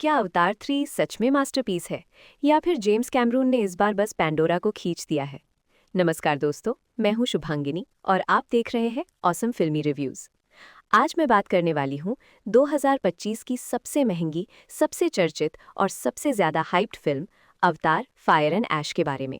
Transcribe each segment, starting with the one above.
क्या अवतार 3 सच में मास्टरपीस है या फिर जेम्स कैमरून ने इस बार बस पैंडोरा को खींच दिया है। नमस्कार दोस्तों, मैं हूं शुभांगिनी और आप देख रहे हैं ऑसम फिल्मी रिव्यूज। आज मैं बात करने वाली हूं 2025 की सबसे महंगी, सबसे चर्चित और सबसे ज्यादा हाइप्ड फिल्म अवतार फायर एंड ऐश के बारे में।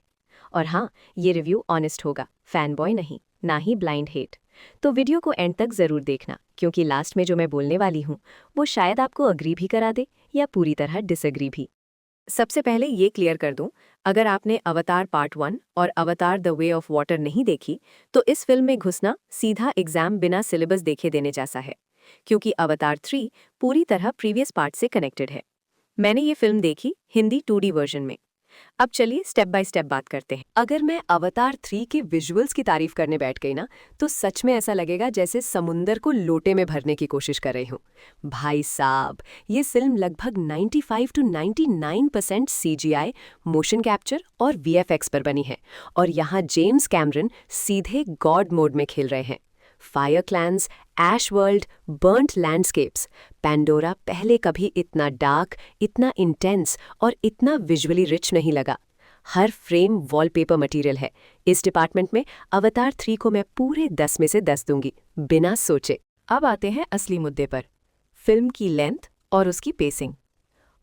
और हाँ, ये रिव्यू ऑनेस्ट होगा, फैन बॉय नहीं, ना ही ब्लाइंड हेट। तो वीडियो को एंड तक जरूर देखना, क्योंकि लास्ट में जो मैं बोलने वाली हूँ वो शायद आपको अग्री भी करा दे या पूरी तरह डिसएग्री भी। सबसे पहले ये क्लियर कर दूं, अगर आपने अवतार पार्ट 1 और अवतार द वे ऑफ वाटर नहीं देखी तो इस फिल्म में घुसना सीधा एग्जाम बिना सिलेबस देखे देने जैसा है, क्योंकि अवतार 3 पूरी तरह प्रीवियस पार्ट से कनेक्टेड है। मैंने ये फिल्म देखी हिंदी 2D वर्जन में। अब चलिए स्टेप बाय स्टेप बात करते हैं। अगर मैं अवतार 3 के विजुअल्स की तारीफ करने बैठ गई ना, तो सच में ऐसा लगेगा जैसे समुंदर को लोटे में भरने की कोशिश कर रही हूँ। भाई साहब, ये फिल्म लगभग 95 to 99% CGI, मोशन कैप्चर और VFX पर बनी है, और यहाँ जेम्स कैमरन सीधे गॉड मोड में खेल रहे हैं। फायर क्लैंस, ऐश वर्ल्ड, बर्न्ट लैंडस्केप्स, पैंडोरा पहले कभी इतना डार्क, इतना इंटेंस और इतना विजुअली रिच नहीं लगा। हर फ्रेम वॉलपेपर मटेरियल है। इस डिपार्टमेंट में अवतार 3 को मैं पूरे 10 में से 10 दूंगी, बिना सोचे। अब आते हैं असली मुद्दे पर, फिल्म की लेंथ और उसकी पेसिंग।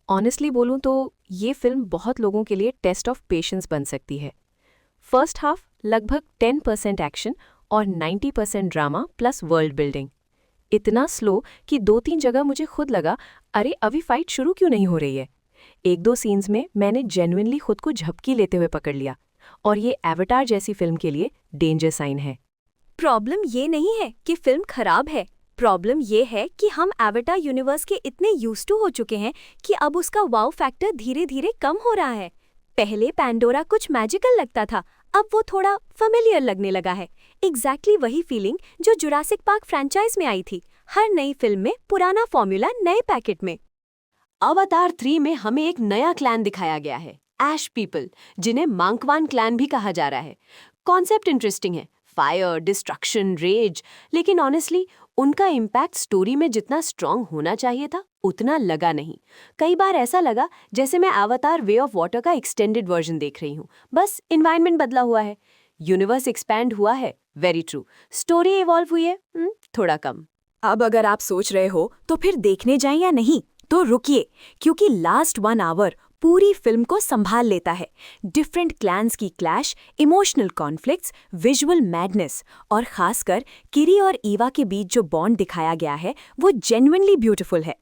ऑनेस्टली बोलूं तो ये फिल्म बहुत लोगों के लिए टेस्ट ऑफ पेशेंस बन सकती है। फर्स्ट हाफ लगभग 10% एक्शन और 90% ड्रामा प्लस वर्ल्ड बिल्डिंग। इतना स्लो कि 2-3 जगह मुझे खुद लगा, अरे अभी फाइट शुरू क्यों नहीं हो रही है। 1-2 सीन्स में मैंने जेन्युइनली खुद को झपकी लेते हुए पकड़ लिया, और ये एवटार जैसी फिल्म के लिए डेंजर साइन है। प्रॉब्लम ये नहीं है कि फिल्म खराब है, प्रॉब्लम ये है कि हम एवटार यूनिवर्स के इतने यूज्ड टू हो चुके हैं कि अब उसका वाव फैक्टर धीरे धीरे कम हो रहा है। पहले पैंडोरा कुछ मैजिकल लगता था, अब वो थोड़ा फेमिलियर लगने लगा है। एग्जैक्टली वही फीलिंग जो जुरासिक पार्क फ्रेंचाइज में आई थी, हर नई फिल्म में पुराना फॉर्मूला नए पैकेट में। अवतार 3 में हमें एक नया क्लैन दिखाया गया है, ऐश पीपल, जिन्हें मांकवान क्लैन भी कहा जा रहा है। कॉन्सेप्ट इंटरेस्टिंग है, फायर, डिस्ट्रक्शन, रेज, लेकिन ऑनेस्टली उनका इम्पैक्ट स्टोरी में जितना स्ट्रांग होना चाहिए था उतना लगा नहीं। कई बार ऐसा लगा जैसे मैं अवतार वे ऑफ वाटर का एक्सटेंडेड वर्जन देख रही हूँ, बस एनवायरनमेंट बदला हुआ है, यूनिवर्स एक्सपैंड हुआ है, वेरी ट्रू, स्टोरी इवॉल्व हुई है, थोड़ा कम। अब अगर आप सोच रहे हो तो फिर देखने जाएं या नहीं, तो रुकिए, क्योंकि लास्ट 1 आवर पूरी फिल्म को संभाल लेता है। डिफरेंट क्लैन्स की clash, emotional conflicts, visual madness, और खासकर किरी और ईवा के बीच जो बॉन्ड दिखाया गया है वो जेन्युइनली ब्यूटीफुल है।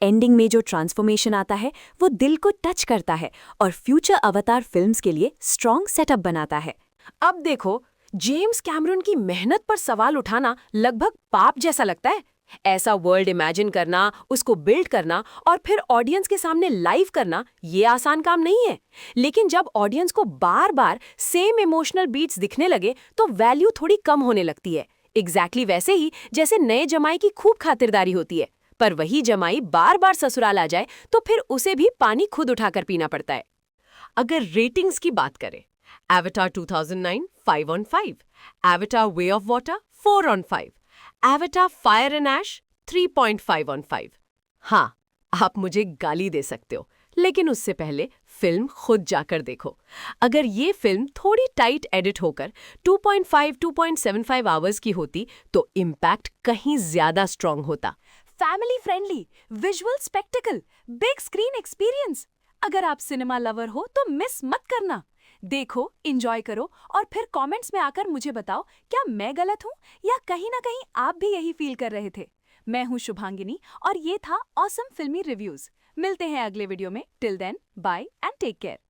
एंडिंग में जो ट्रांसफॉर्मेशन आता है वो दिल को टच करता है और फ्यूचर अवतार फिल्म्स के लिए स्ट्रॉन्ग सेटअप बनाता है। अब देखो, जेम्स कैमरून की मेहनत पर सवाल उठाना लगभग पाप जैसा लगता है। ऐसा वर्ल्ड इमेजिन करना, उसको बिल्ड करना और फिर ऑडियंस के सामने लाइव करना, ये आसान काम नहीं है। लेकिन जब ऑडियंस को बार बार सेम इमोशनल बीट्स दिखने लगे तो वैल्यू थोड़ी कम होने लगती है। एग्जैक्टली वैसे ही जैसे नए जमाई की खूब खातिरदारी होती है, पर वही जमाई बार बार ससुराल आ जाए तो फिर उसे भी पानी खुद उठाकर पीना पड़ता है। अगर रेटिंग्स की बात करें, Avatar 2009 5 on 5, Avatar way of water 4 on 5, Avatar fire and ash 3.5 on 5। हाँ, आप मुझे गाली दे सकते हो, लेकिन उससे पहले फिल्म खुद जाकर देखो। अगर ये फिल्म थोड़ी टाइट एडिट होकर 2.5-2.75 आवर्स की होती तो इम्पैक्ट कहीं ज्यादा स्ट्रांग होता। Family friendly, visual spectacled, big screen experience. अगर आप सिनेमा लवर हो तो मिस मत करना। देखो, एंजॉय करो और फिर कमेंट्स में आकर मुझे बताओ, क्या मैं गलत हूँ या कहीं ना कहीं आप भी यही फील कर रहे थे। मैं हूँ शुभांगिनी और ये था ऑसम फिल्मी रिव्यूज। मिलते हैं अगले वीडियो में। Till then, bye and take care.